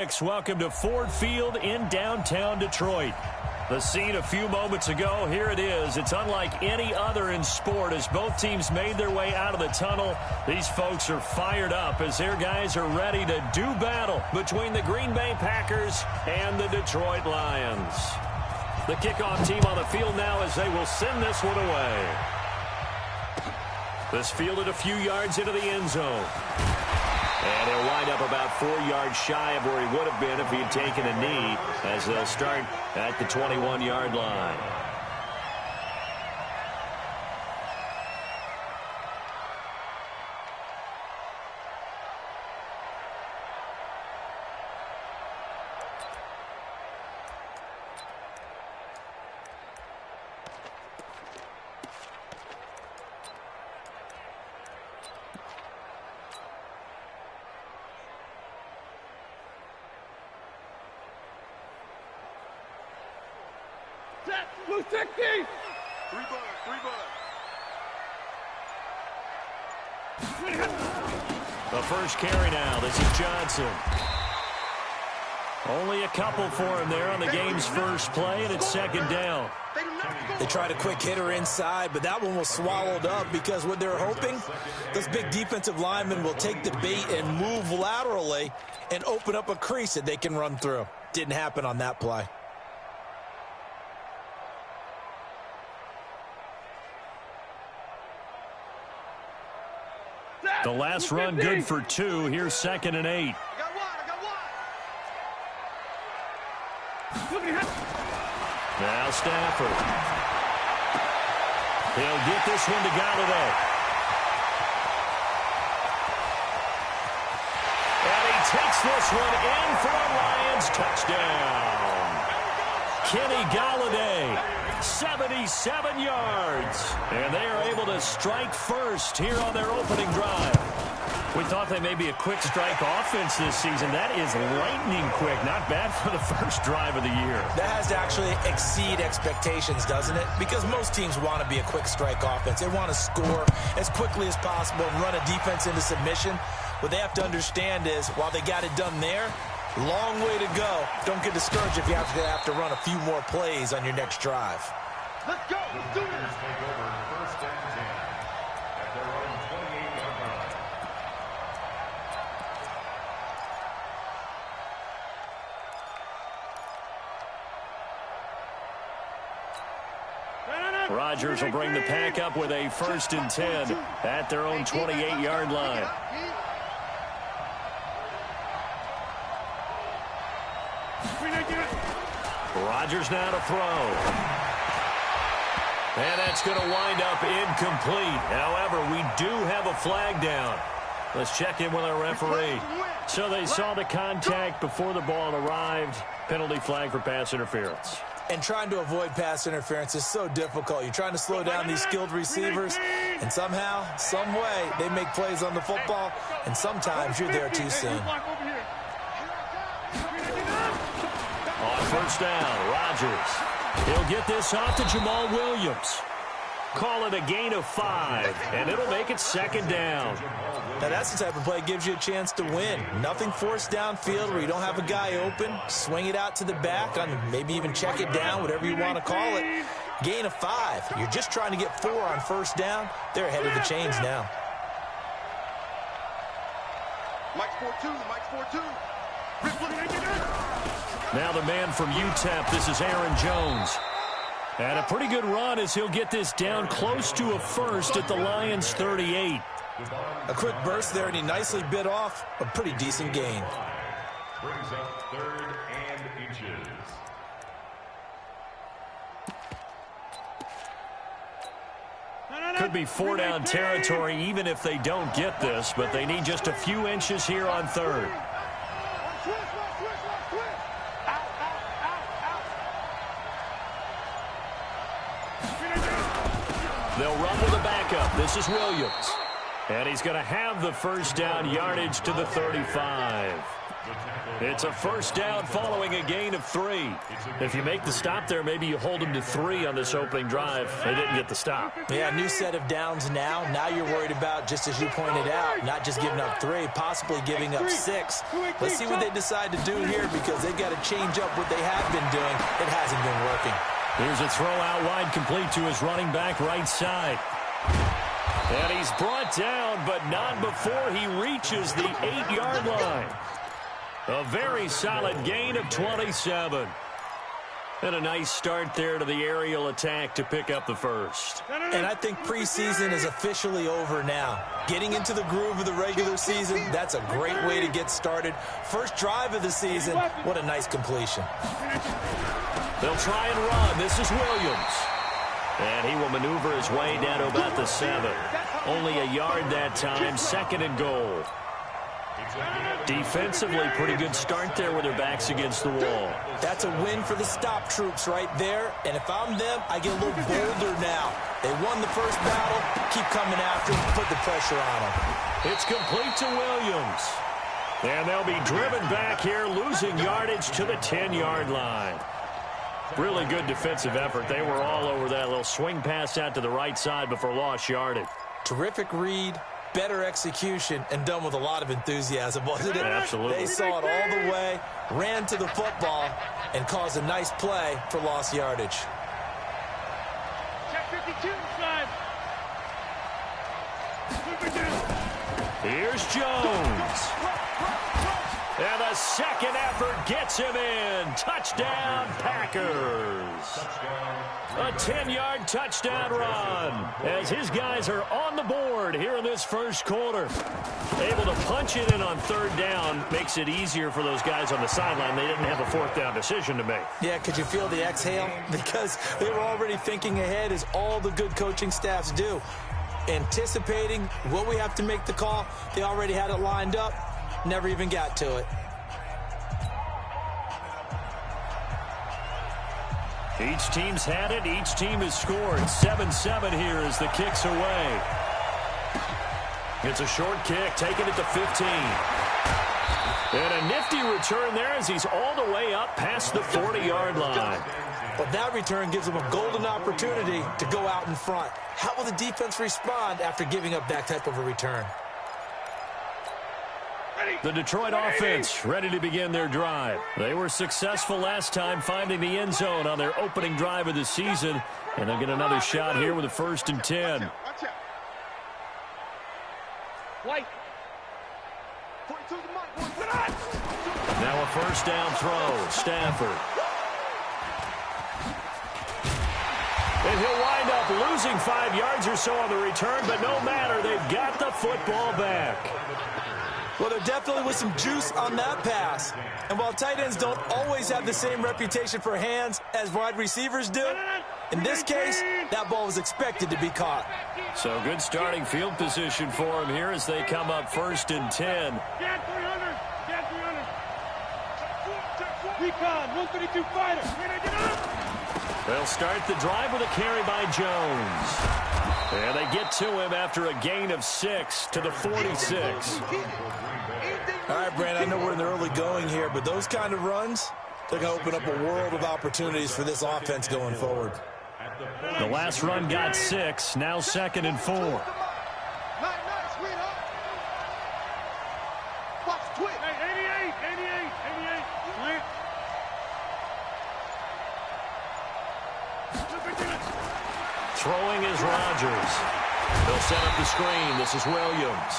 Welcome to Ford Field in downtown Detroit. The scene a few moments ago, here it is. It's unlike any other in sport as both teams made their way out of the tunnel. These folks are fired up as their guys are ready to do battle between the Green Bay Packers and the Detroit Lions. The kickoff team on the field now as they will send this one away. This fielded a few yards into the end zone. And he'll wind up about 4 yards shy of where he would have been if he had taken a knee as they'll start at the 21-yard line. Blue 60! Three bud. The first carry now. This is Johnson. Only a couple for him there on the game's first play, and it's second down. They tried a quick hitter inside, but that one was swallowed up because what they're hoping, those big defensive linemen will take the bait and move laterally and open up a crease that they can run through. Didn't happen on that play. The last run good for 2. Here's 2nd and 8. Now Stafford. He'll get this one to Galladay. And he takes this one in for a Lions touchdown. Kenny Galladay. 77 yards. And they are able to strike first here on their opening drive. We thought they may be a quick strike offense this season. That is lightning quick. Not bad for the first drive of the year. That has to actually exceed expectations, doesn't it? Because most teams want to be a quick strike offense. They want to score as quickly as possible and run a defense into submission. What they have to understand is, while they got it done there, long way to go. Don't get discouraged if you have to run a few more plays on your next drive. Let's go. Let's do this. Rodgers will bring the pack up with a 1st and 10 at their own 28-yard line. Rodgers now to throw. And that's going to wind up incomplete. However, we do have a flag down. Let's check in with our referee. So they saw the contact before the ball arrived. Penalty flag for pass interference. And trying to avoid pass interference is so difficult. You're trying to slow down these skilled receivers, and somehow, some way, they make plays on the football, and sometimes you're there too soon. On first down, Rodgers. He'll get this off to Jamal Williams. Call it a gain of 5, and it'll make it 2nd down. Now, that's the type of play that gives you a chance to win. Nothing forced downfield where you don't have a guy open. Swing it out to the back, maybe even check it down, whatever you want to call it. Gain of 5. You're just trying to get 4 on first down. They're ahead of the chains now. Mike's 4-2. Mike's 4-2. Now the man from UTEP, this is Aaron Jones. And a pretty good run as he'll get this down close to a 1st at the Lions' 38. A quick burst there, and he nicely bit off a pretty decent gain. Brings up 3rd and inches. Could be 4-down territory even if they don't get this, but they need just a few inches here on 3rd. They'll run with a backup. This is Williams. And he's going to have the first down yardage to the 35. It's a first down following a gain of 3. If you make the stop there, maybe you hold them to 3 on this opening drive. They didn't get the stop. Yeah, new set of downs now. Now you're worried about, just as you pointed out, not just giving up 3, possibly giving up 6. Let's see what they decide to do here, because they've got to change up what they have been doing. It hasn't been working. Here's a throw out wide, complete to his running back right side. And he's brought down, but not before he reaches the 8-yard line. A very solid gain of 27. And a nice start there to the aerial attack to pick up the first. And I think preseason is officially over now. Getting into the groove of the regular season, that's a great way to get started. First drive of the season, what a nice completion. They'll try and run. This is Williams. And he will maneuver his way down to about the 7. Only a yard that time, 2nd and goal. Defensively, pretty good start there with their backs against the wall. That's a win for the stop troops right there. And if I'm them, I get a little bolder now. They won the first battle. Keep coming after them. Put the pressure on them. It's complete to Williams. And they'll be driven back here, losing yardage to the 10-yard line. Really good defensive effort. They were all over that little swing pass out to the right side before lost yardage. Terrific read, better execution, and done with a lot of enthusiasm, wasn't it? Absolutely. They saw it all the way, ran to the football, and caused a nice play for lost yardage. Check 52, slide. Here's Jones. And the second effort gets him in. Touchdown, Packers. A 10-yard touchdown run as his guys are on the board here in this first quarter. Able to punch it in on 3rd down makes it easier for those guys on the sideline. They didn't have a 4th down decision to make. Yeah, could you feel the exhale? Because they were already thinking ahead, as all the good coaching staffs do. Anticipating what we have to make the call. They already had it lined up. Never even got to it. Each team's had it. Each team has scored. 7-7 here as the kick's away. It's a short kick, taking it to 15. And a nifty return there as he's all the way up past the 40-yard line. But that return gives them a golden opportunity to go out in front. How will the defense respond after giving up that type of a return? The Detroit offense ready to begin their drive. They were successful last time finding the end zone on their opening drive of the season. And they'll get another shot here with a 1st and 10. Watch out. White. 42 to Mike. Now a 1st down throw. Stafford. And he'll wind up losing 5 yards or so on the return, but no matter, they've got the football back. Well, there definitely was some juice on that pass. And while tight ends don't always have the same reputation for hands as wide receivers do, in this case, that ball was expected to be caught. So good starting field position for him here as they come up 1st and 10. Get 300. Get 300. Recon, 132 fighter. They'll start the drive with a carry by Jones. And they get to him after a gain of 6 to the 46. All right, Brandon, I know we're in the early going here, but those kind of runs, they're going to open up a world of opportunities for this offense going forward. The last run got 6, now 2nd and 4. Nice, sweetheart. Watch twitch. Hey, 88. Slant. Throwing is Rodgers. They'll set up the screen. This is Williams.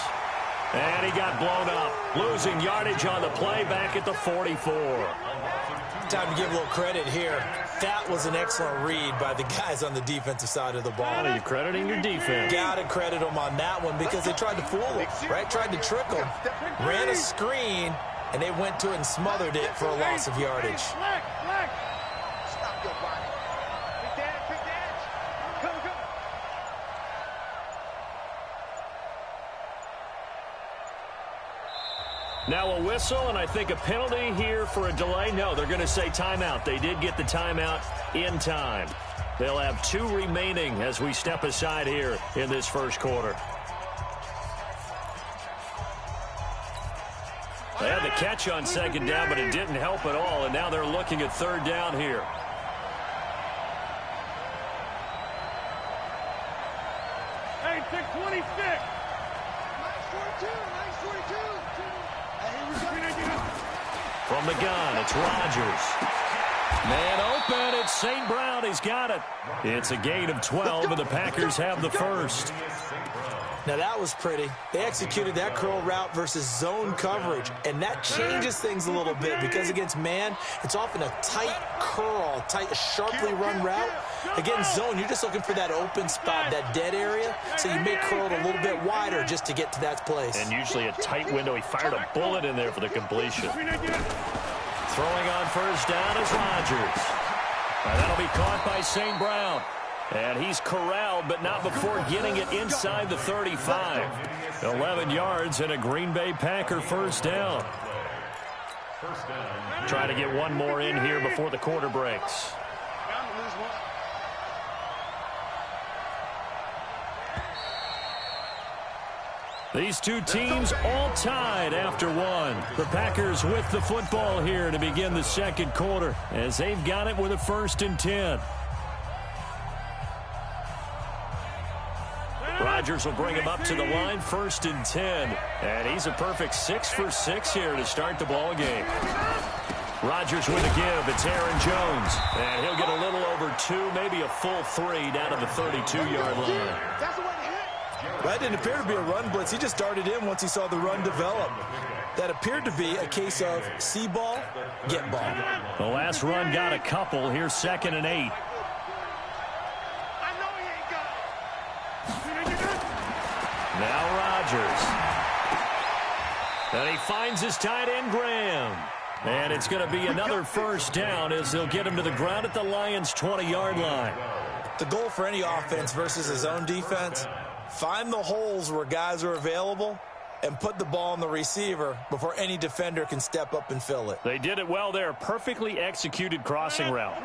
And he got blown up. Losing yardage on the play back at the 44. Time to give a little credit here. That was an excellent read by the guys on the defensive side of the ball. You're crediting your defense. Got to credit them on that one because they tried to fool them, right? Tried to trick them. Ran a screen, and they went to it and smothered it for a loss of yardage. Stop your body. Big dash. Come. Now a whistle, and I think a penalty here for a delay. No, they're going to say timeout. They did get the timeout in time. They'll have 2 remaining as we step aside here in this first quarter. They had the catch on second down, but it didn't help at all, and now they're looking at third down here. Hey, 626. From the gun, it's Rodgers. Man open, it's St. Brown. He's got it. It's a gain of 12, and the Packers have the first. Now, that was pretty. They executed that curl route versus zone coverage, and that changes things a little bit because against man, it's often a tight curl, sharply run route. Against zone, you're just looking for that open spot, that dead area, so you may curl it a little bit wider just to get to that place. And usually a tight window. He fired a bullet in there for the completion. Throwing on first down is Rodgers. And that'll be caught by St. Brown. And he's corralled, but not before getting it inside the 35. 11 yards and a Green Bay Packer first down. Try to get one more in here before the quarter breaks. These two teams all tied after one. The Packers with the football here to begin the second quarter as they've got it with a 1st and 10. Rodgers will bring him up to the line, 1st and 10. And he's a perfect 6 for 6 here to start the ball game. Rodgers with a give. It's Aaron Jones. And he'll get a little over 2, maybe a full 3 down to the 32-yard line. That didn't appear to be a run blitz. He just darted in once he saw the run develop. That appeared to be a case of see ball, get ball. The last run got a couple. Here's 2nd and 8. Now Rodgers. And he finds his tight end, Graham. And it's going to be another first down as they'll get him to the ground at the Lions' 20-yard line. The goal for any offense versus his own defense, find the holes where guys are available and put the ball on the receiver before any defender can step up and fill it. They did it well there. Perfectly executed crossing route.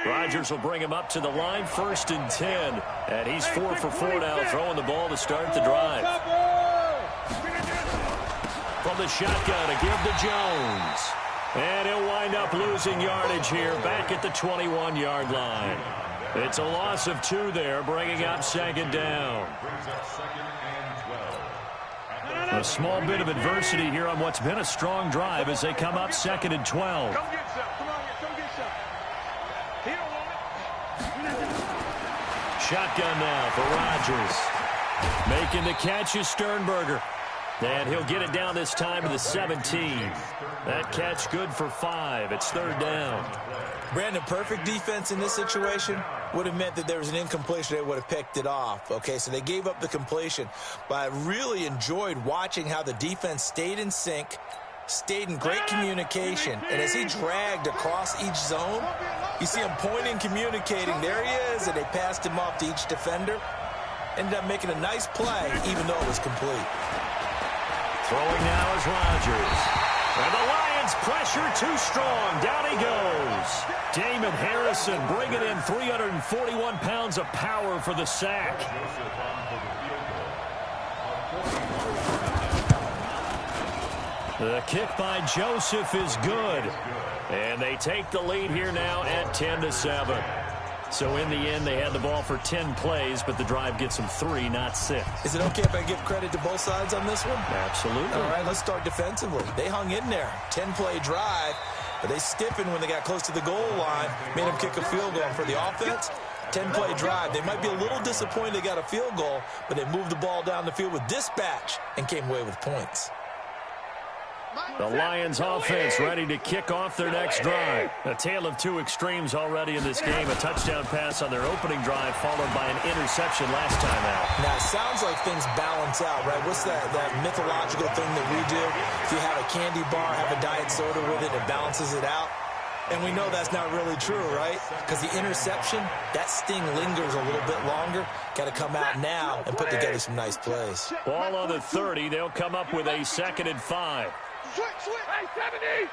Rodgers will bring him up to the line, 1st and 10. And he's 4 for 4 now, throwing the ball to start the drive. From the shotgun, a give to Jones. And he'll wind up losing yardage here back at the 21-yard line. It's a loss of 2 there, bringing up 2nd down. A small bit of adversity here on what's been a strong drive as they come up 2nd and 12. Come get some. Come on, come get some. He don't want it. Shotgun now for Rodgers. Making the catch is Sternberger. And he'll get it down this time to the 17. That catch good for 5. It's 3rd down. Brandon, perfect defense in this situation would have meant that there was an incompletion. They would have picked it off. Okay, so they gave up the completion. But I really enjoyed watching how the defense stayed in sync, stayed in great communication. And as he dragged across each zone, you see him pointing, communicating. There he is, and they passed him off to each defender. Ended up making a nice play, even though it was complete. Throwing now is Rodgers. And the Lions pressure too strong. Down he goes. Damon Harrison bringing in 341 pounds of power for the sack. The kick by Joseph is good. And they take the lead here now at 10-7. So in the end, they had the ball for 10 plays, but the drive gets them 3, not 6. Is it okay if I give credit to both sides on this one? Absolutely. All right, let's start defensively. They hung in there. 10-play drive, but they stiffened when they got close to the goal line, made them kick a field goal. For the offense, 10-play drive. They might be a little disappointed they got a field goal, but they moved the ball down the field with dispatch and came away with points. The Lions offense ready to kick off their next drive. A tale of 2 extremes already in this game. A touchdown pass on their opening drive followed by an interception last time out. Now, it sounds like things balance out, right? What's that mythological thing that we do? If you have a candy bar, have a diet soda with it, it balances it out. And we know that's not really true, right? Because the interception, that sting lingers a little bit longer. Got to come out now and put together some nice plays. Ball on the 30. They'll come up with a 2nd and 5. Hey, 70!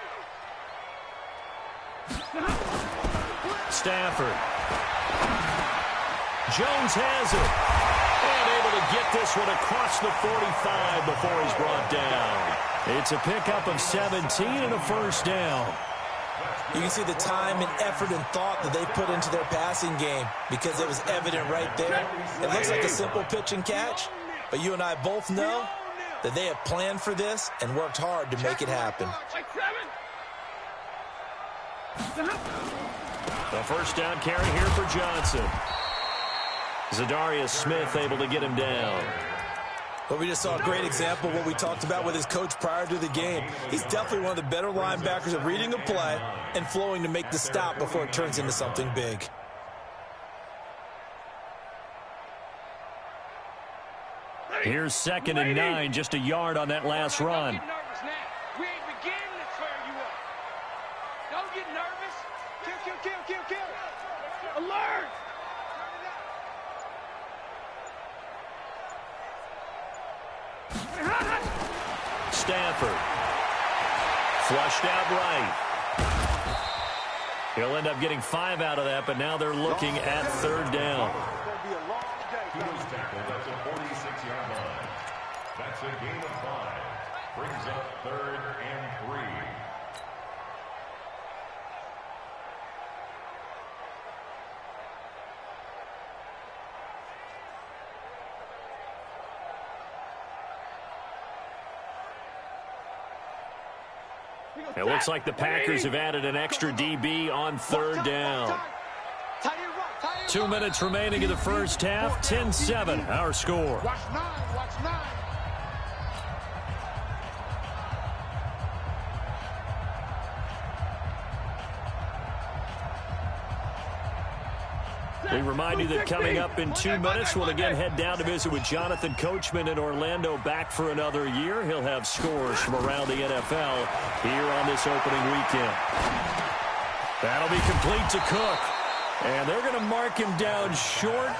Stafford. Jones has it. And able to get this one across the 45 before he's brought down. It's a pickup of 17 and a first down. You can see the time and effort and thought that they put into their passing game because it was evident right there. It looks like a simple pitch and catch, but you and I both know that they have planned for this and worked hard to make it happen. The first down carry here for Johnson. Zadarius Smith able to get him down. But we just saw a great example of what we talked about with his coach prior to the game. He's definitely one of the better linebackers at reading a play and flowing to make the stop before it turns into something big. Here's 2nd and 9, just a yard on that last run. We ain't beginning to tear you up. Don't get nervous. Kill. Alert! Stafford. Flushed out right. He'll end up getting 5 out of that, but now they're looking at 3rd down. He was tackled at the 46-yard line. That's a gain of 5. Brings up 3rd and 3. It looks like the Packers have added an extra DB on 3rd down. 2 minutes remaining in the first half. 10-7, our score. Watch 9. We remind you that coming up in 2 minutes, we'll again head down to visit with Jonathan Coachman in Orlando, back for another year. He'll have scores from around the NFL here on this opening weekend. That'll be complete to Cook. And they're going to mark him down short,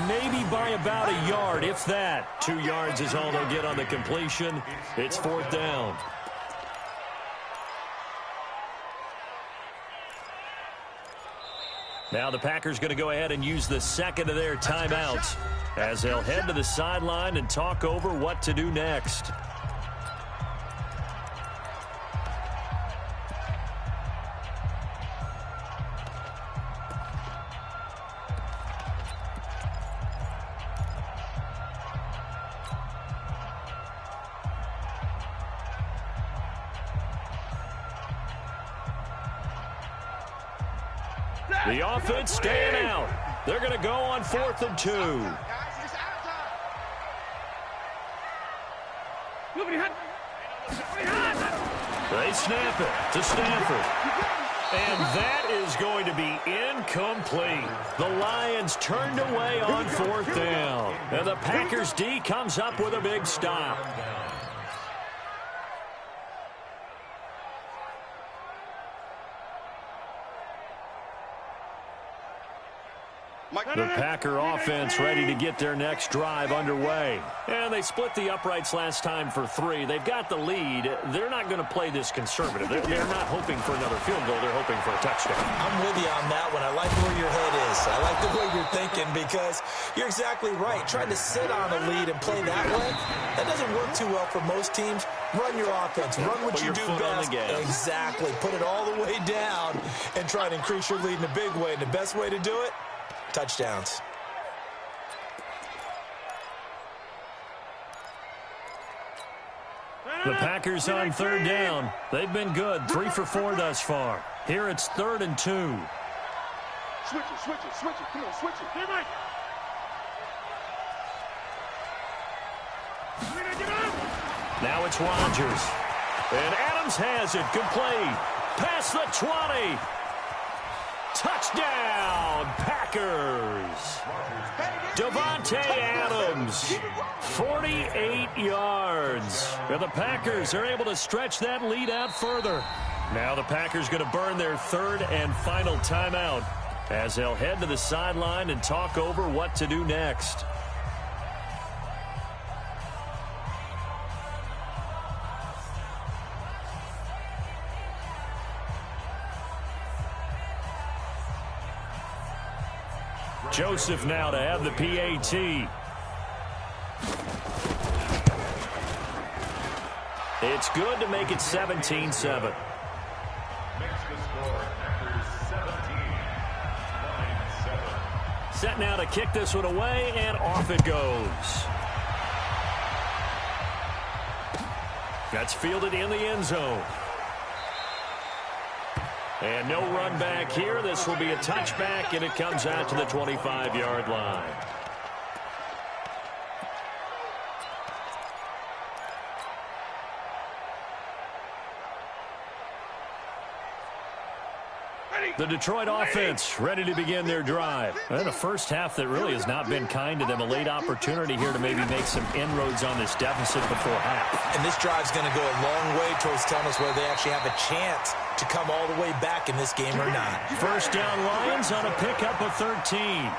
maybe by about a yard, if that. 2 yards is all they'll get on the completion. It's 4th down. Now the Packers going to go ahead and use the second of their timeouts as they'll head to the sideline and talk over what to do next. The offense staying out. They're going to go on 4th and 2. They snap it to Stafford. And that is going to be incomplete. The Lions turned away on 4th down. And the Packers D comes up with a big stop. The Packer offense ready to get their next drive underway. And they split the uprights last time for 3. They've got the lead. They're not going to play this conservative. They're not hoping for another field goal. They're hoping for a touchdown. I'm with you on that one. I like where your head is. I like the way you're thinking because you're exactly right. Trying to sit on a lead and play that way, that doesn't work too well for most teams. Run your offense. Run what you do best. Exactly. Put it all the way down and try to increase your lead in a big way. And the best way to do it, touchdowns. The Packers on 3rd down. They've been good. 3 for 4 thus far. Here it's 3rd and 2. Switch it. Come on, switch it. Here, Mike. Now it's Rodgers. And Adams has it. complete. Past the 20. Touchdown, Packers. Davante Adams, 48 yards. And the Packers are able to stretch that lead out further. Now the Packers going to burn their 3rd and final timeout as they'll head to the sideline and talk over what to do next. Joseph now to have the PAT. It's good to make it 17-7. Makes the score Packers 17, 9-7. Set now to kick this one away, and off it goes. That's fielded in the end zone. And no run back here. This will be a touchback, and it comes out to the 25-yard line. The Detroit offense ready to begin their drive. And a first half that really has not been kind to them. A late opportunity here to maybe make some inroads on this deficit before half. And this drive's going to go a long way towards telling us whether they actually have a chance to come all the way back in this game or not. First down, Lions on a pickup of 13.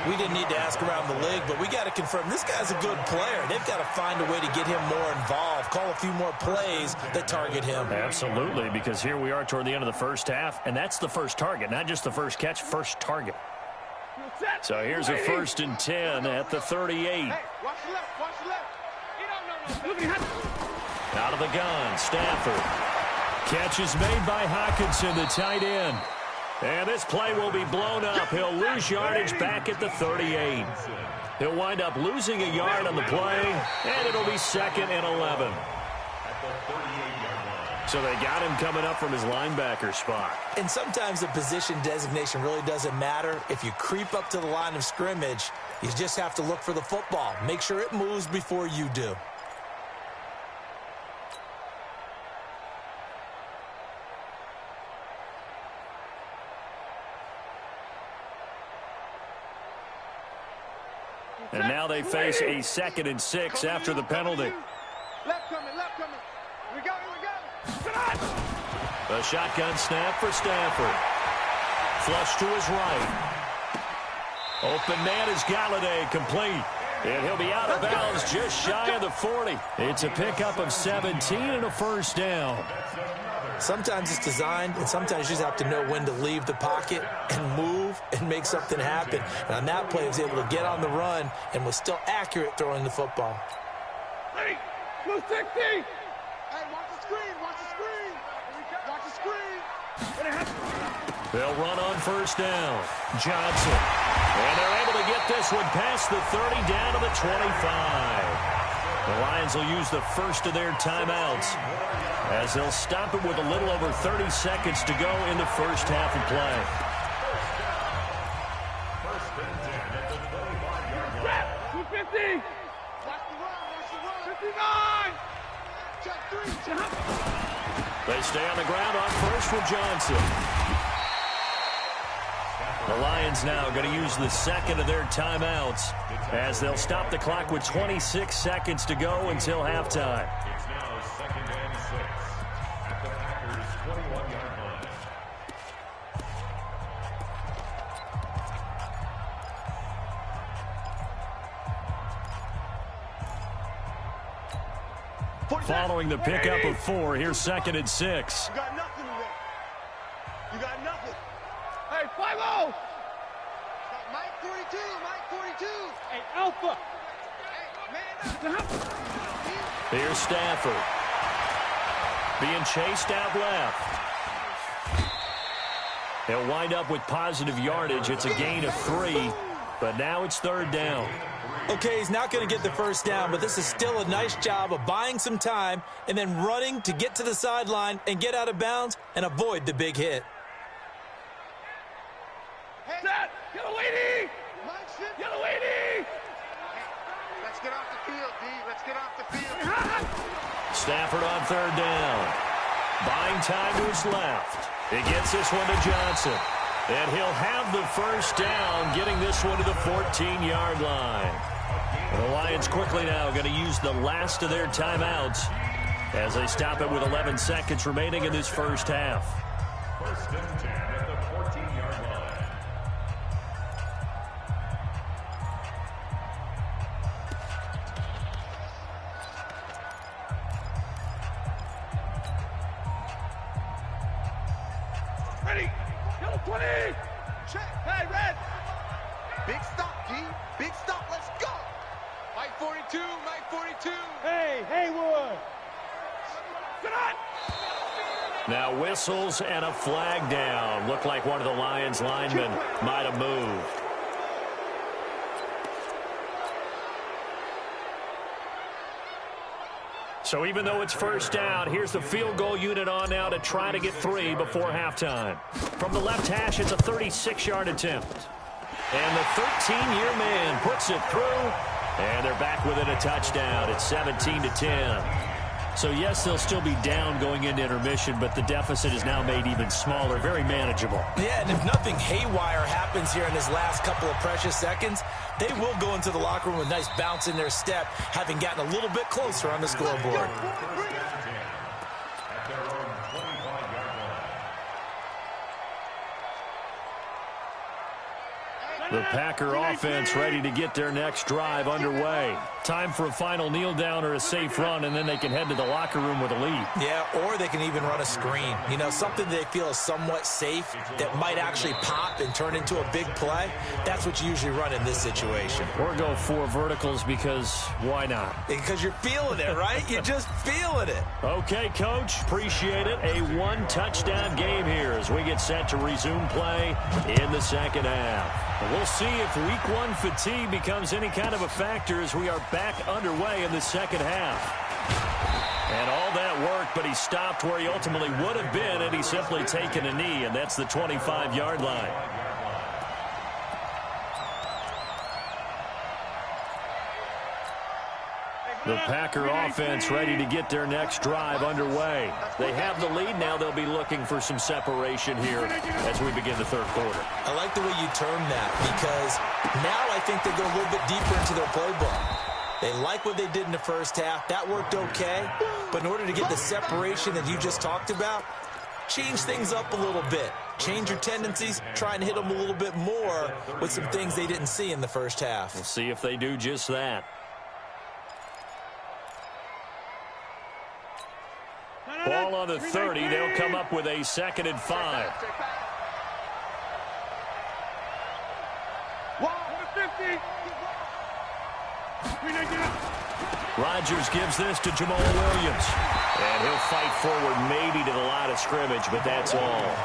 We didn't need to ask around the league, but we got to confirm this guy's a good player. They've got to find a way to get him more involved, call a few more plays that target him. Absolutely, because here we are toward the end of the first half, and that's the first target, not just the first catch, first target. So here's a 1st and 10 at the 38. Hey, watch the left, watch the left. Out of the gun, Stafford. Catch is made by Hockenson, the tight end. And this play will be blown up. He'll lose yardage back at the 38. He'll wind up losing a yard on the play, and it'll be 2nd and 11. So they got him coming up from his linebacker spot. And sometimes the position designation really doesn't matter. If you creep up to the line of scrimmage, you just have to look for the football. Make sure it moves before you do. And now they face a 2nd and 6 after the penalty. Left coming, left coming. Here we go, here we go. A shotgun snap for Stafford. Flush to his right. Open man is Galladay, complete. And he'll be out of bounds just shy of the 40. It's a pickup of 17 and a first down. Sometimes it's designed, and sometimes you just have to know when to leave the pocket and move and make something happen. And on that play, he was able to get on the run and was still accurate throwing the football. Ready, 260. Hey, watch the screen, watch the screen. Watch the screen. They'll run on first down. Johnson. And they're able to get this one past the 30 down to the 25. The Lions will use the first of their timeouts as they'll stop it with a little over 30 seconds to go in the first half of play. 250. Watch the run, 59. Check 3. They stay on the ground on first with Johnson. The Lions now going to use the second of their timeouts as they'll stop the clock with 26 seconds to go until halftime. It's now 2nd and 6 at the Packers' 21-yard line. Following the pickup of 4, here's 2nd and 6. You got nothing today. You got nothing. Hey, 5-0. Mike 42, Mike 42. Hey, Alpha. Hey, man. Here's Stafford. Being chased out left. They'll wind up with positive yardage. It's a gain of 3, but now it's 3rd down. Okay, he's not going to get the first down, but this is still a nice job of buying some time and then running to get to the sideline and get out of bounds and avoid the big hit. Set. Yellow lady. Yellow lady. Let's get off the field, D. Let's get off the field. Stafford on 3rd down. Buying time to his left. He gets this one to Johnson. And he'll have the first down, getting this one to the 14-yard line. The Lions quickly now going to use the last of their timeouts as they stop it with 11 seconds remaining in this first half. 1st and 10 at the 14-yard line. Ready. Yellow 20. Check. Hey, red. Big stop, D. Big stop. Let's go. Mike 42. Mike 42. Hey, Haywood. Now whistles and a flag down. Looked like one of the Lions linemen might have moved. So even though it's first down, here's the field goal unit on now to try to get 3 before halftime. From the left hash, it's a 36-yard attempt. And the 13-year man puts it through, and they're back within a touchdown. It's 17-10. So, yes, they'll still be down going into intermission, but the deficit is now made even smaller, very manageable. Yeah, and if nothing haywire happens here in this last couple of precious seconds, they will go into the locker room with a nice bounce in their step, having gotten a little bit closer on the scoreboard. The Packer offense ready to get their next drive underway. Time for a final kneel down or a safe run, and then they can head to the locker room with a lead. Yeah, or they can even run a screen. You know, something they feel is somewhat safe that might actually pop and turn into a big play. That's what you usually run in this situation. Or go 4 verticals because why not? Because you're feeling it, right? You're just feeling it. Okay, Coach. Appreciate it. A 1-touchdown game here as we get set to resume play in the second half. We'll see if week 1 fatigue becomes any kind of a factor as we are back underway in the second half. And all that work, but he stopped where he ultimately would have been had he simply taken a knee, and that's the 25-yard line. The Packer offense ready to get their next drive underway. They have the lead now. They'll be looking for some separation here as we begin the third quarter. I like the way you term that because now I think they go a little bit deeper into their playbook. They like what they did in the first half. That worked okay. But in order to get the separation that you just talked about, change things up a little bit. Change your tendencies. Try and hit them a little bit more with some things they didn't see in the first half. We'll see if they do just that. Ball on the 30. They'll come up with a 2nd and 5. Rodgers gives this to Jamal Williams. And he'll fight forward maybe to the line of scrimmage, but that's all.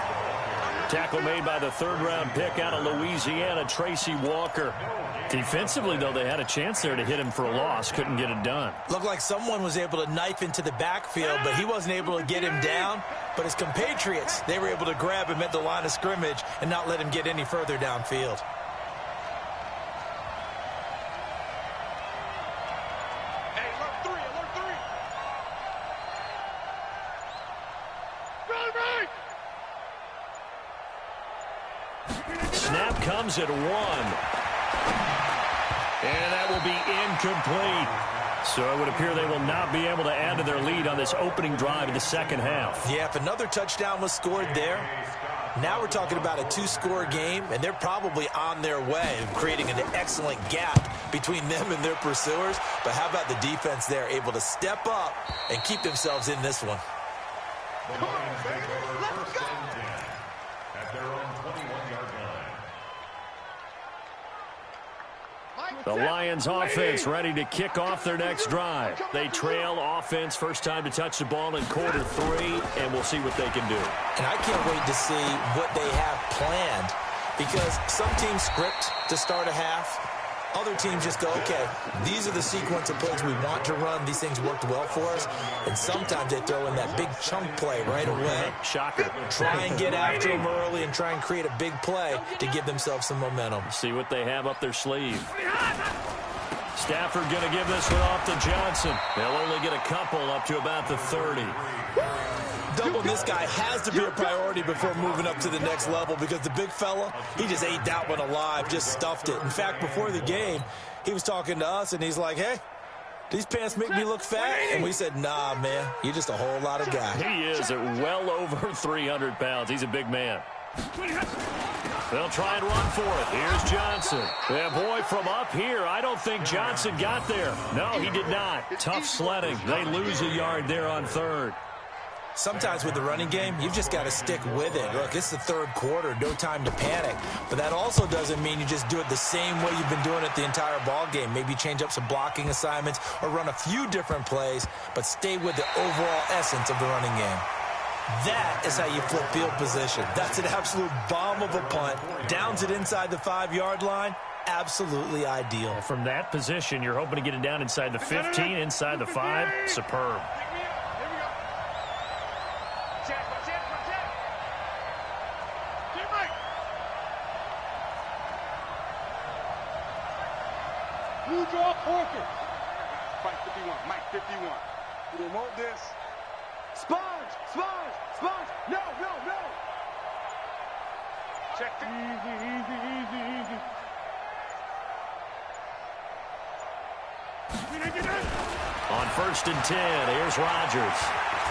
Tackle made by the 3rd-round pick out of Louisiana, Tracy Walker. Defensively, though, they had a chance there to hit him for a loss. Couldn't get it done. Looked like someone was able to knife into the backfield, but he wasn't able to get him down. But his compatriots, they were able to grab him at the line of scrimmage and not let him get any further downfield. Snap comes at 1. And that will be incomplete. So it would appear they will not be able to add to their lead on this opening drive of the second half. Yeah, if another touchdown was scored there, now we're talking about a 2-score game, and they're probably on their way of creating an excellent gap between them and their pursuers. But how about the defense there, able to step up and keep themselves in this one? The Lions take over 1st and 10 at their own 21-yard line. The Lions offense ready to kick off their next drive. They trail offense, first time to touch the ball in quarter 3, and we'll see what they can do. And I can't wait to see what they have planned because some teams script to start a half. Other teams just go, okay, these are the sequence of plays we want to run. These things worked well for us. And sometimes they throw in that big chunk play right away. Shocker. Try and get after them early and try and create a big play to give themselves some momentum. See what they have up their sleeve. Stafford going to give this one off to Johnson. They'll only get a couple up to about the 30. Doubling this guy has to be a priority before moving up to the next level because the big fella, he just ate that one alive, just stuffed it. In fact, before the game, he was talking to us, and he's like, hey, these pants make me look fat? And we said, nah, man, you're just a whole lot of guy. He is at well over 300 pounds. He's a big man. They'll try and run for it. Here's Johnson. Yeah, boy, from up here, I don't think Johnson got there. No, he did not. Tough sledding. They lose a yard there on 3rd. Sometimes with the running game, you've just got to stick with it. Look, it's the third quarter, no time to panic. But that also doesn't mean you just do it the same way you've been doing it the entire ball game. Maybe change up some blocking assignments or run a few different plays, but stay with the overall essence of the running game. That is how you flip field position. That's an absolute bomb of a punt. Downs it inside the 5-yard line. Absolutely ideal. From that position, you're hoping to get it down inside the 15, inside the 5. Superb. Blue draw Corker. Fight 51, Mike 51. We remote this. Sponge, sponge, sponge. No, no, no. Check the easy. On 1st and 10, here's Rodgers.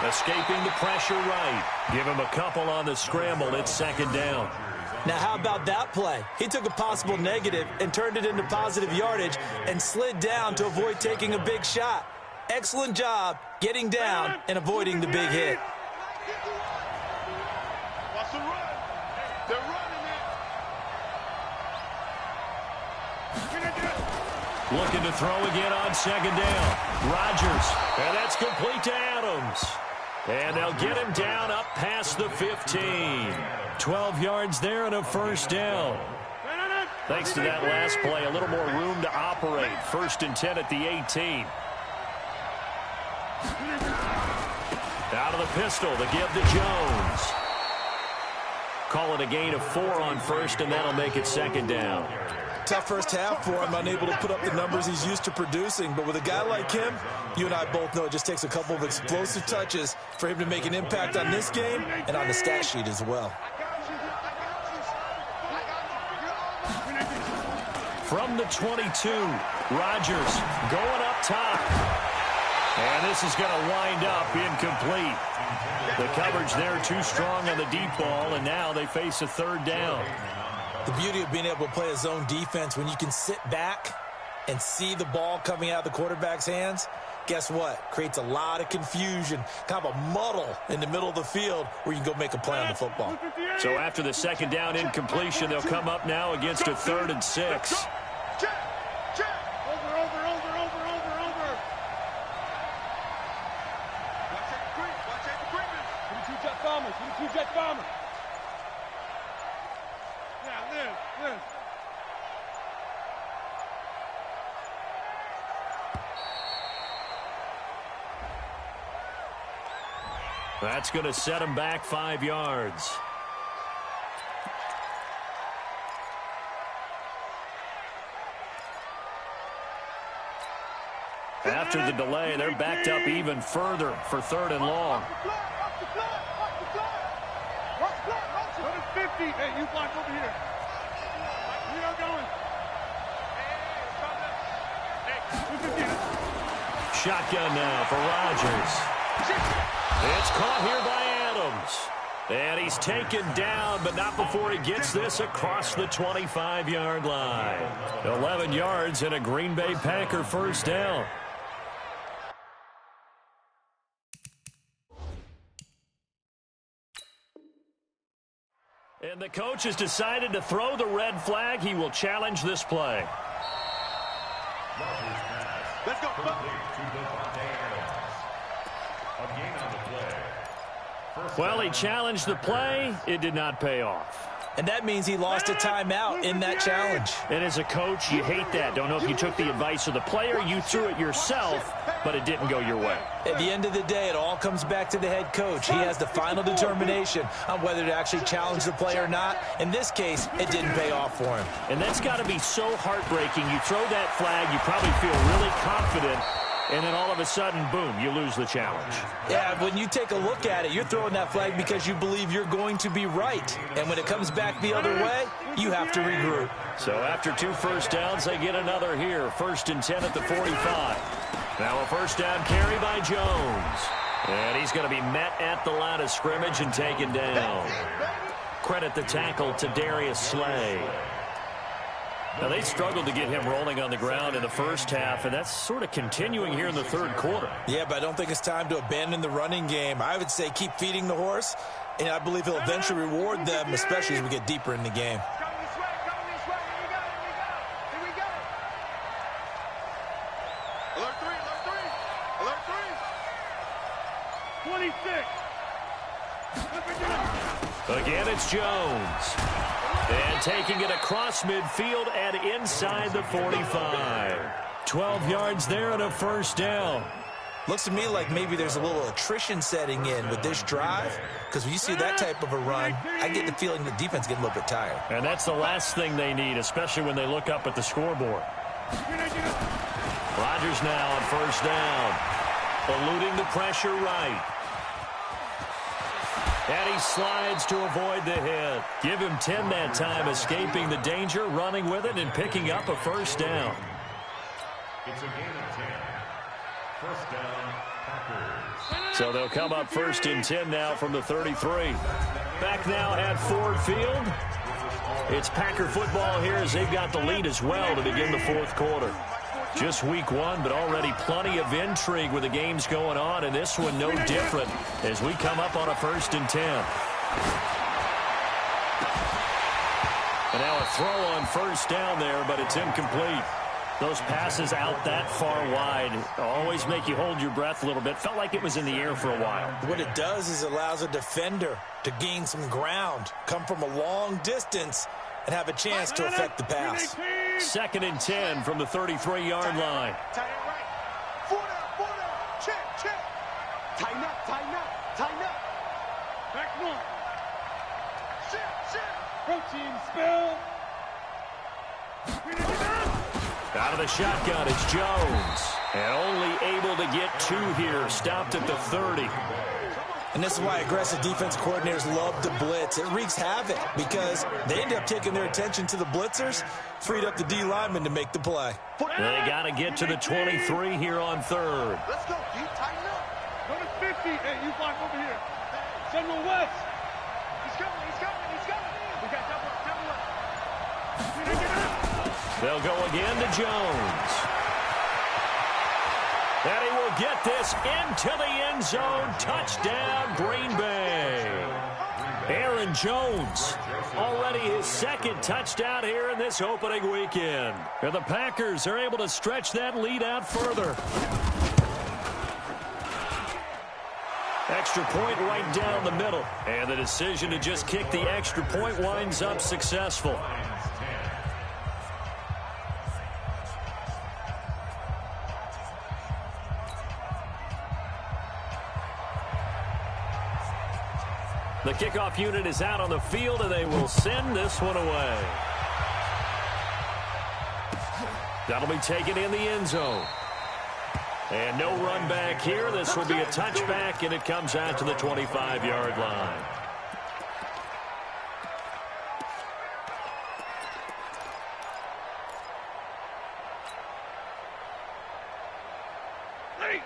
Escaping the pressure right. Give him a couple on the scramble. It's 2nd down. Now, how about that play? He took a possible negative and turned it into positive yardage and slid down to avoid taking a big shot. Excellent job getting down and avoiding the big hit. Watch the run. They're running it. Looking to throw again on 2nd down. Rodgers, and that's complete to Adams. And they'll get him down up past the 15. 12 yards there and a 1st down. Thanks to that last play, a little more room to operate. 1st and 10 at the 18. Out of the pistol to give to Jones. Call it a gain of 4 on 1st, and that'll make it 2nd down. Tough first half for him, unable to put up the numbers he's used to producing. But with a guy like him, you and I both know it just takes a couple of explosive touches for him to make an impact on this game and on the stat sheet as well. From the 22, Rodgers going up top. And this is going to wind up incomplete. The coverage there too strong on the deep ball, and now they face a 3rd down. The beauty of being able to play a zone defense when you can sit back and see the ball coming out of the quarterback's hands, guess what? Creates a lot of confusion, kind of a muddle in the middle of the field where you can go make a play on the football. So after the 2nd down incompletion, they'll come up now against a 3rd and 6. Two-jet bomber. Yeah, Liz. That's going to set him back 5 yards. After the delay, they're backed up even further for 3rd and long. Hey, you block over here. We are going. Shotgun now for Rodgers. It's caught here by Adams. And he's taken down, but not before he gets this across the 25-yard line. 11 yards and a Green Bay Packer 1st down. And the coach has decided to throw the red flag. He will challenge this play. Let's go. Well, he challenged the play. It did not pay off. And that means he lost a timeout in that challenge. And as a coach, you hate that. Don't know if you took the advice of the player, you threw it yourself, but it didn't go your way. At the end of the day, it all comes back to the head coach. He has the final determination on whether to actually challenge the play or not. In this case, it didn't pay off for him. And that's got to be so heartbreaking. You throw that flag, you probably feel really confident, and then all of a sudden, boom, you lose the challenge. Yeah, when you take a look at it, you're throwing that flag because you believe you're going to be right. And when it comes back the other way, you have to regroup. So after 2 first downs, they get another here. 1st and 10 at the 45. Now a 1st down carry by Jones. And he's going to be met at the line of scrimmage and taken down. Credit the tackle to Darius Slay. Now, they struggled to get him rolling on the ground in the first half, and that's sort of continuing here in the third quarter. Yeah, but I don't think it's time to abandon the running game. I would say keep feeding the horse, and I believe he'll eventually reward them, especially as we get deeper in the game. Alert three, alert three, alert three. 26. Again, it's Jones. And taking it across midfield and inside the 45. 12 yards there and a first down. Looks to me like maybe there's a little attrition setting in with this drive, because when you see that type of a run, I get the feeling the defense getting a little bit tired. And that's the last thing they need, especially when they look up at the scoreboard. Rodgers now on first down. Eluding the pressure right. And he slides to avoid the hit. Give him 10 that time, escaping the danger, running with it, and picking up a first down. It's a gain of 10. First down, Packers. So they'll come up first and 10 now from the 33. Back now at Ford Field. It's Packer football here as they've got the lead as well to begin the fourth quarter. Just week one, but already plenty of intrigue with the games going on, and this one no different as we come up on a first and 10. And now a throw on first down there, but it's incomplete. Those passes out that far wide always make you hold your breath a little bit. Felt like it was in the air for a while. What it does is it allows a defender to gain some ground, come from a long distance, and have a chance to affect the pass. Second and 10 from the 33-yard line. Tight end right. Four down, check, check. Tighten up, tighten up, tighten up. Back one. Shit. Protein spill. Out of the shotgun, it's Jones. And only able to get two here. Stopped at the 30. And this is why aggressive defense coordinators love to blitz. It wreaks havoc because they end up taking their attention to the blitzers, freed up the D lineman to make the play. They got to get to the 23 here on third. Let's go, D. Tighten up. Go to 50. Hey, you block over here. General West. He's coming. We got double up. They'll go again to Jones. And he will get this into the end zone. Touchdown, Green Bay. Aaron Jones, already his second touchdown here in this opening weekend. And the Packers are able to stretch that lead out further. Extra point right down the middle. And the decision to just kick the extra point winds up successful. The kickoff unit is out on the field, and they will send this one away. That'll be taken in the end zone. And no run back here. This will be a touchback, and it comes out to the 25-yard line.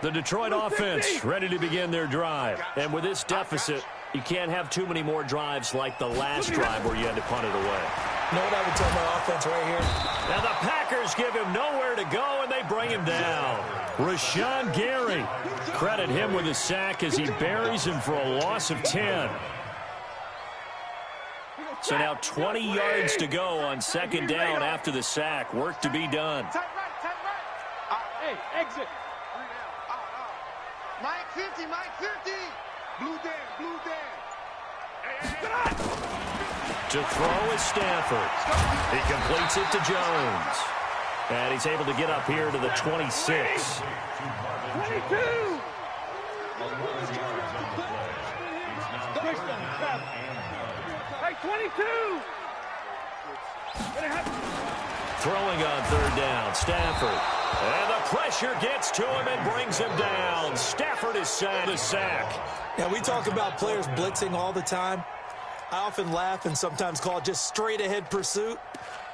The Detroit offense ready to begin their drive. And with this deficit, you can't have too many more drives like the last drive where you had to punt it away. You know what I would tell my offense right here? Now the Packers give him nowhere to go, and they bring him down. Rashawn Gary. Credit him with a sack as he buries him for a loss of 10. So now 20 yards to go on second down after the sack. Work to be done. Tight right. Hey, exit. Mike 50, Mike 50. Blue Dan. To throw is Stafford. He completes it to Jones. And he's able to get up here to the 26. 22. Hey, 22. Throwing on third down, Stafford. And the pressure gets to him and brings him down. Stafford is the sack. Now, we talk about players blitzing all the time. I often laugh and sometimes call it just straight-ahead pursuit.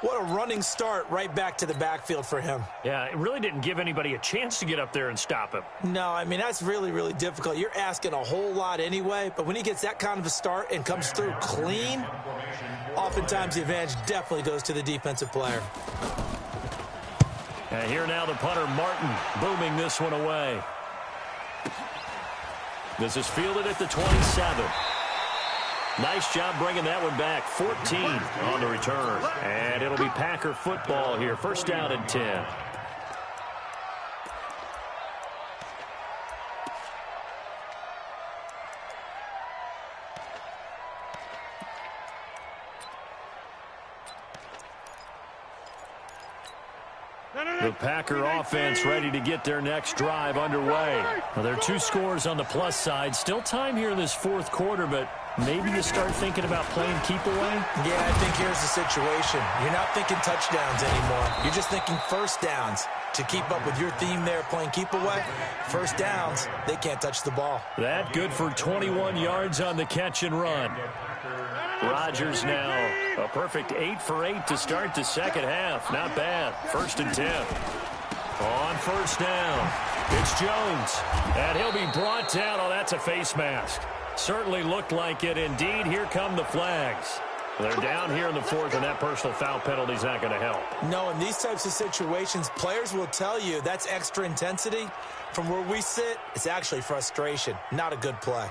What a running start right back to the backfield for him. Yeah, it really didn't give anybody a chance to get up there and stop him. No, I mean, that's really, really difficult. You're asking a whole lot anyway, but when he gets that kind of a start and comes through clean, oftentimes the advantage definitely goes to the defensive player. And here now the punter, Martin, booming this one away. This is fielded at the 27. Nice job bringing that one back. 14 on the return. And it'll be Packer football here. First down and 10. The Packer offense ready to get their next drive underway. Well, there are 2 scores on the plus side. Still time here in this fourth quarter, but maybe you start thinking about playing keep away? Yeah, I think here's the situation. You're not thinking touchdowns anymore. You're just thinking first downs. To keep up with your theme there, playing keep away, first downs, they can't touch the ball. That good for 21 yards on the catch and run. Rodgers now a perfect 8 for 8 to start the second half. Not bad. First and 10. On first down, it's Jones. And he'll be brought down. Oh, that's a face mask. Certainly looked like it. Indeed, here come the flags. They're down here in the fourth, and that personal foul penalty is not going to help. No, in these types of situations, players will tell you that's extra intensity. From where we sit, it's actually frustration. Not a good play.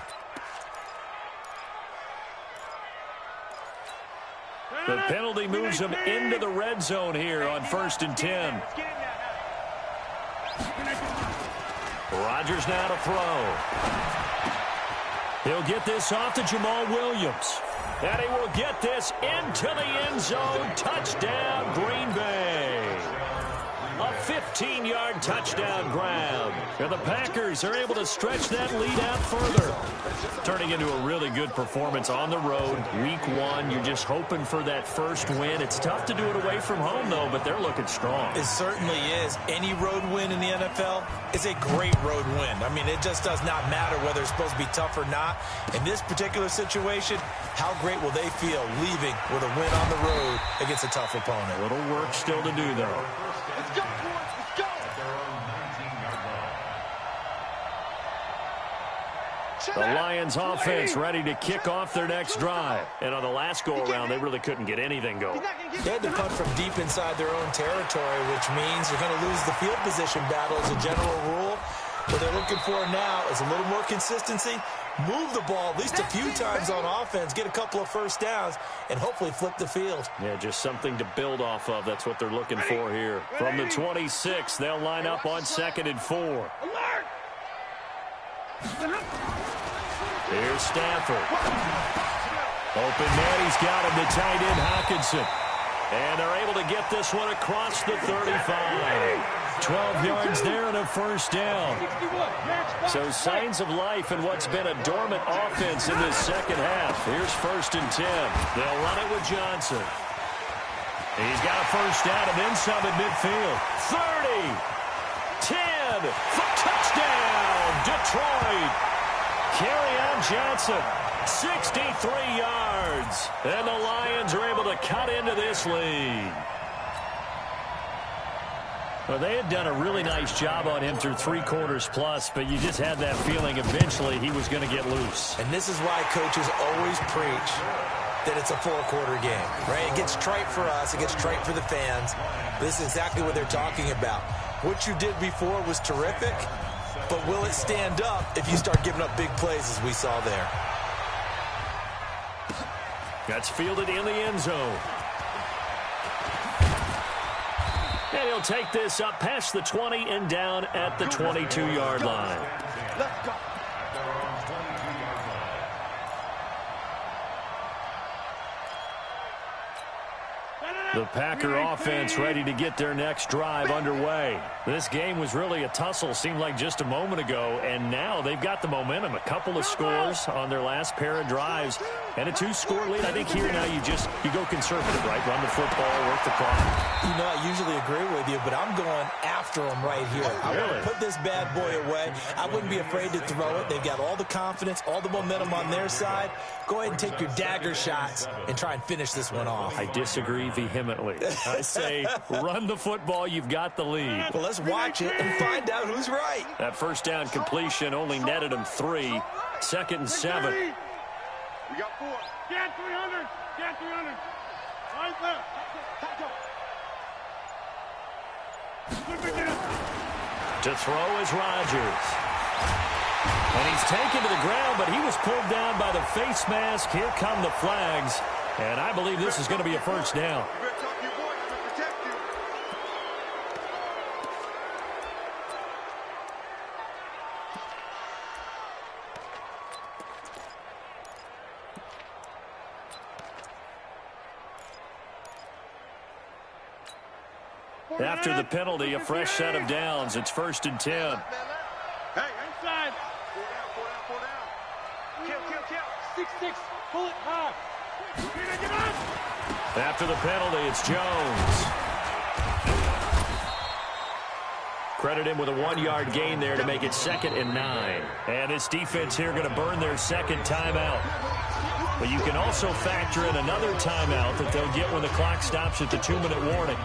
The penalty moves them into the red zone here on first and 10. Rodgers now to throw. He'll get this off to Jamal Williams. And he will get this into the end zone. Touchdown, Green Bay. A 15-yard touchdown grab. And the Packers are able to stretch that lead out further. Turning into a really good performance on the road. Week 1, you're just hoping for that first win. It's tough to do it away from home, though, but they're looking strong. It certainly is. Any road win in the NFL is a great road win. I mean, it just does not matter whether it's supposed to be tough or not. In this particular situation, how great will they feel leaving with a win on the road against a tough opponent? A little work still to do, though. Let's go, boys. Let's go. The Lions offense ready to kick off their next drive. And on the last go-around, they really couldn't get anything going. They had to punt from deep inside their own territory, which means they're going to lose the field position battle as a general rule. What they're looking for now is a little more consistency, move the ball at least a few times on offense, get a couple of first downs, and hopefully flip the field. Yeah, just something to build off of. That's what they're looking for here. From the 26, they'll line up on 2nd and 4. Alert! Here's Stafford. Open man, he's got him, the tight end Hockenson. And they're able to get this one across the 35. 12 yards there and a first down. So signs of life in what's been a dormant offense in this second half. Here's first and 10. They'll run it with Johnson. He's got a first down and then some at midfield. 30, 10, for touchdown, Detroit. Kerryon Johnson, 63 yards. And the Lions are able to cut into this lead. Well, they had done a really nice job on him through 3 quarters plus, but you just had that feeling eventually he was going to get loose. And this is why coaches always preach that it's a 4-quarter game, right? It gets trite for us. It gets trite for the fans. This is exactly what they're talking about. What you did before was terrific, but will it stand up if you start giving up big plays as we saw there? That's fielded in the end zone. And he'll take this up past the 20 and down at the 22-yard line. Let's go. The Packer offense ready to get their next drive underway. This game was really a tussle, seemed like just a moment ago, and now they've got the momentum. A couple of scores on their last pair of drives, and a 2-score lead. I think here now you go conservative, right? Run the football, work the clock. You know, I usually agree with you, but I'm going after them right here. I want to put this bad boy away. I wouldn't be afraid to throw it. They've got all the confidence, all the momentum on their side. Go ahead and take your dagger shots and try and finish this one off. I disagree vehemently. I say run the football. You've got the lead. Well, let's watch it and find out who's right. That first down completion only netted him 3. 2nd and 7. We got 4. Get 300. Get Got 300. Right left. To throw is Rodgers. And he's taken to the ground, but he was pulled down by the face mask. Here come the flags. And I believe this is going to be a first down. After the penalty, a fresh set of downs. It's 1st and 10. Hey, inside. 4 down. Kill. 6-6. Pull it high. After the penalty, it's Jones. Credit him with a 1-yard gain there to make it 2nd and 9. And this defense here going to burn their second timeout. But you can also factor in another timeout that they'll get when the clock stops at the 2-minute warning.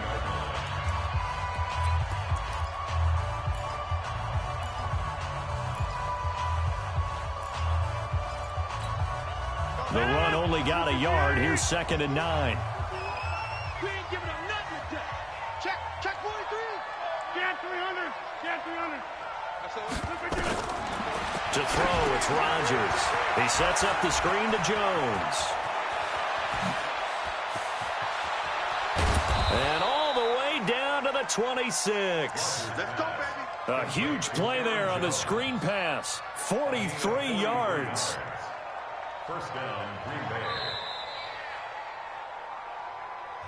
The run only got a yard. Here's 2nd and 9. We ain't giving up nothing today. Check 43. Get 300. Get 300. To throw, it's Rodgers. He sets up the screen to Jones. And all the way down to the 26. Let's go, baby. A huge play there on the screen pass. 43 yards. First down, Green Bay.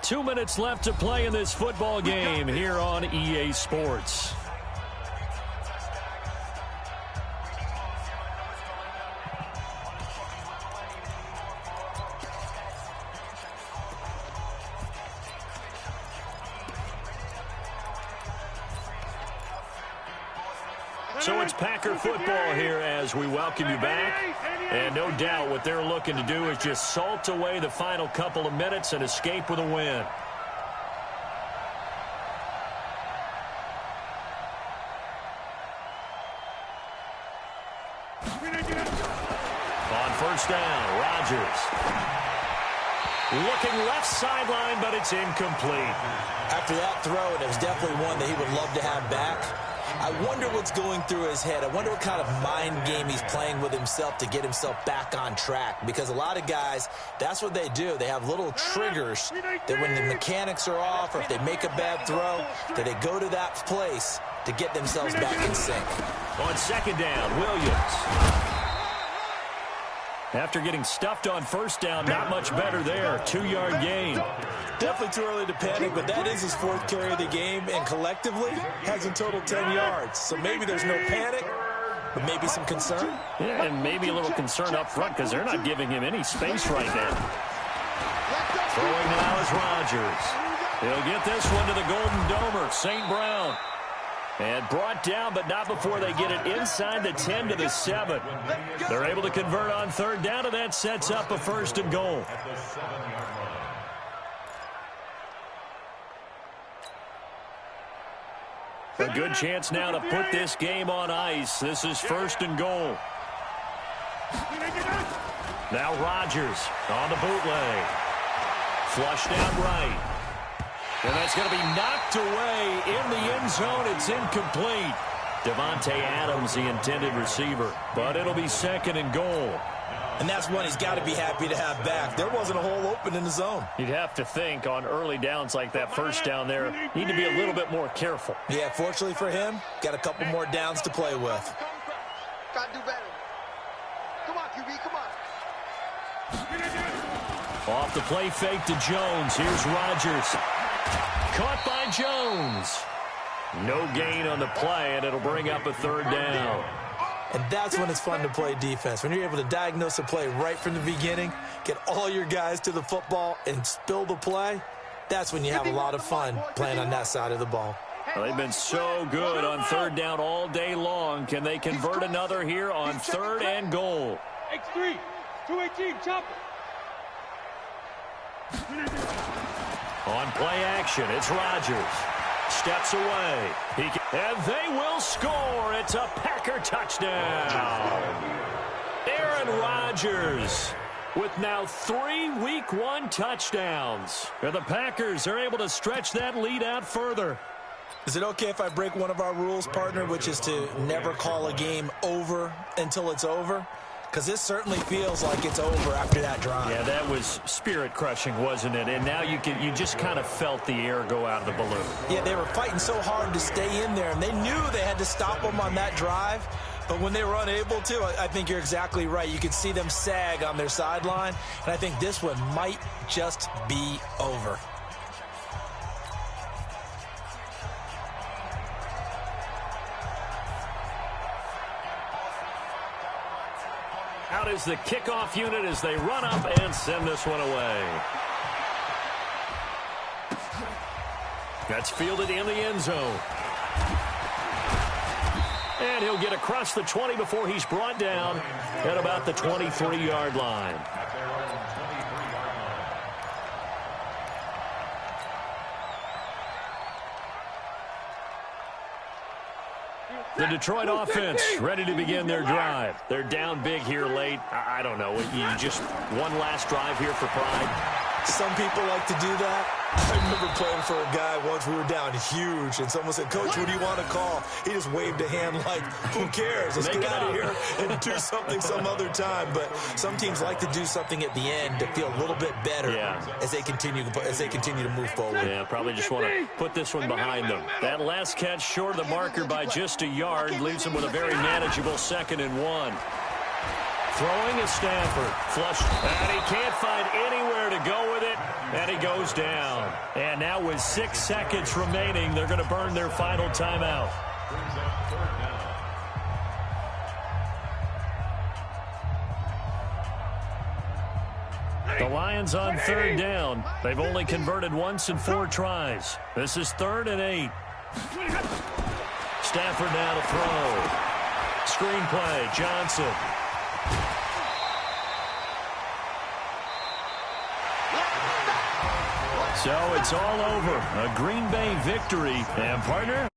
2 minutes left to play in this football game here on EA Sports. So it's Packer football here as we welcome you back. And no doubt what they're looking to do is just salt away the final couple of minutes and escape with a win. On first down, Rodgers. Looking left sideline, but it's incomplete. After that throw, and it was definitely one that he would love to have back. I wonder what's going through his head. I wonder what kind of mind game he's playing with himself to get himself back on track. Because a lot of guys, that's what they do. They have little triggers that when the mechanics are off or if they make a bad throw, that they go to that place to get themselves back in sync. On second down, Williams. After getting stuffed on first down, not much better there. 2-yard gain. Definitely too early to panic, but that is his 4th carry of the game, and collectively has in total 10 yards. So maybe there's no panic, but maybe some concern. Yeah, and maybe a little concern up front because they're not giving him any space right now. Throwing now is Rodgers. He'll get this one to the Golden Domer, St. Brown. And brought down, but not before they get it inside the 10 to the 7. They're able to convert on third down, and that sets up a 1st and goal. At the 7-yard line. A good chance now to put this game on ice. This is 1st and goal. Now Rodgers on the bootleg. Flushed out right. And that's going to be knocked away in the end zone. It's incomplete. Devontae Adams, the intended receiver. But it'll be 2nd and goal. And that's one he's got to be happy to have back. There wasn't a hole open in the zone. You'd have to think on early downs like that first down there, need to be a little bit more careful. Yeah, fortunately for him, got a couple more downs to play with. Got to do better. Come on, QB, come on. Off the play fake to Jones. Here's Rodgers. Caught by Jones. No gain on the play, and it'll bring up a 3rd down. And that's when it's fun to play defense. When you're able to diagnose a play right from the beginning, get all your guys to the football and spill the play, that's when you have a lot of fun playing on that side of the ball. Well, they've been so good on 3rd down all day long. Can they convert another here on 3rd and goal? X3, 218, chopper. On play action, it's Rodgers. Steps away. And they will score. It's a Packer touchdown. Aaron Rodgers with now 3 Week 1 touchdowns. And the Packers are able to stretch that lead out further. Is it okay if I break one of our rules, partner, which is to never call a game over until it's over? Because this certainly feels like it's over after that drive. Yeah, that was spirit-crushing, wasn't it? And now you just kind of felt the air go out of the balloon. Yeah, they were fighting so hard to stay in there, and they knew they had to stop them on that drive. But when they were unable to, I think you're exactly right. You could see them sag on their sideline, and I think this one might just be over. Out is the kickoff unit as they run up and send this one away. That's fielded in the end zone. And he'll get across the 20 before he's brought down at about the 23-yard line. The Detroit offense ready to begin their drive. They're down big here late. I don't know. You just one last drive here for pride. Some people like to do that. I remember playing for a guy once. We were down huge, and someone said, "Coach, what do you want to call?" He just waved a hand like, "Who cares? Let's get out of here and do something some other time." But some teams like to do something at the end to feel a little bit better as they continue to move forward. Yeah, probably just want to put this one behind them. That last catch short of the marker by just a yard leaves them with a very manageable 2nd and 1. Throwing is Stafford. Flush. And he can't find anywhere to go with it. And he goes down. And now with 6 seconds remaining, they're going to burn their final timeout. The Lions on 3rd down. They've only converted once in 4 tries. This is 3rd and 8. Stafford now to throw. Screenplay, Johnson. So it's all over. A Green Bay victory. And partner,